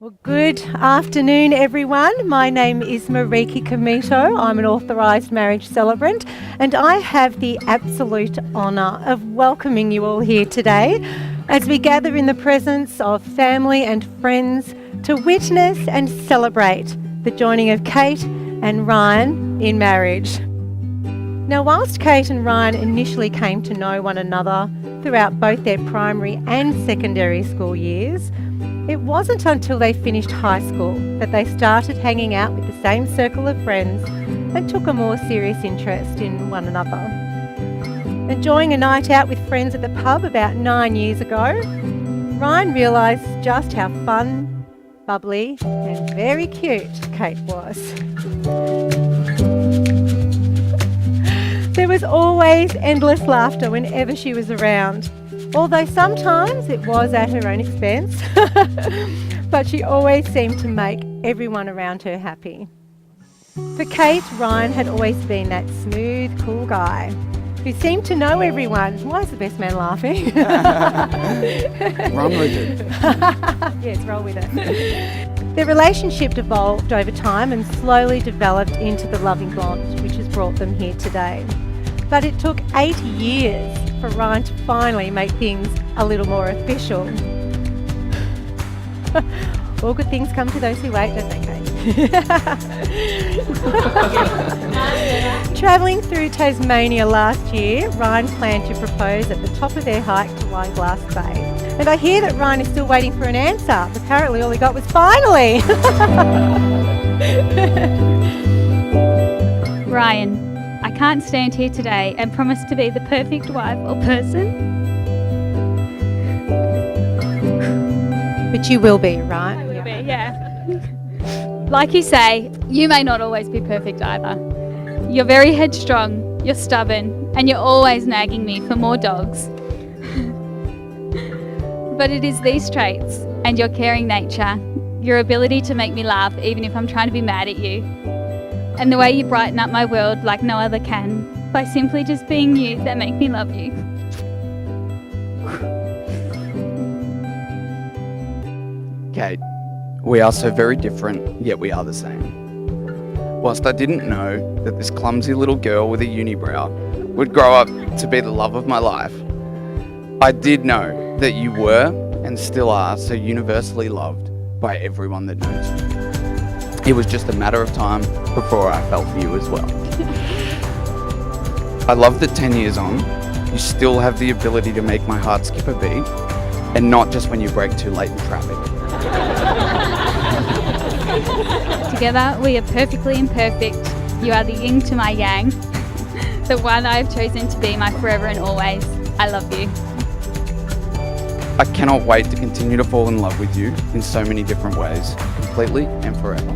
Well, good afternoon, everyone. My name is Meriki Comito. I'm an authorised marriage celebrant, and I have the absolute honour of welcoming you all here today as we gather in the presence of family and friends to witness and celebrate the joining of Kate and Ryan in marriage. Now, whilst Kate and Ryan initially came to know one another throughout both their primary and secondary school years, it wasn't until they finished high school that they started hanging out with the same circle of friends and took a more serious interest in one another. Enjoying a night out with friends at the pub about 9 years ago, Ryan realised just how fun, bubbly and very cute Kate was. There was always endless laughter whenever she was around. Although sometimes it was at her own expense, but she always seemed to make everyone around her happy. For Kate, Ryan had always been that smooth, cool guy who seemed to know everyone. Why is the best man laughing? Run with it. Yes, roll with it. Their relationship evolved over time and slowly developed into the loving bond which has brought them here today. But it took 8 years for Ryan to finally make things a little more official. All good things come to those who wait, don't they, Kate? Travelling through Tasmania last year, Ryan planned to propose at the top of their hike to Wineglass Bay. And I hear that Ryan is still waiting for an answer. Apparently all he got was finally. Ryan, I can't stand here today and promise to be the perfect wife or person. But you will be, right? I will be, yeah. Like you say, you may not always be perfect either. You're very headstrong, you're stubborn, and you're always nagging me for more dogs. But it is these traits and your caring nature, your ability to make me laugh even if I'm trying to be mad at you, and the way you brighten up my world like no other can, by simply just being you, that make me love you. Kate, we are so very different, yet we are the same. Whilst I didn't know that this clumsy little girl with a unibrow would grow up to be the love of my life, I did know that you were and still are so universally loved by everyone that knows you. It was just a matter of time before I fell for you as well. I love that 10 years on, you still have the ability to make my heart skip a beat, and not just when you brake too late in traffic. Together, we are perfectly imperfect. You are the yin to my yang, the one I have chosen to be my forever and always. I love you. I cannot wait to continue to fall in love with you in so many different ways, completely and forever.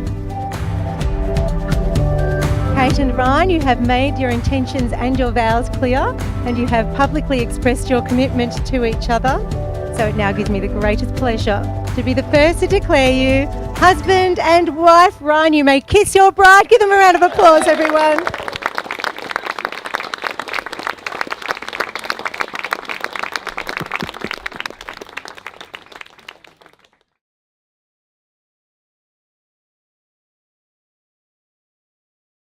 Kate and Ryan, you have made your intentions and your vows clear, and you have publicly expressed your commitment to each other. So it now gives me the greatest pleasure to be the first to declare you husband and wife. Ryan, you may kiss your bride. Give them a round of applause, everyone.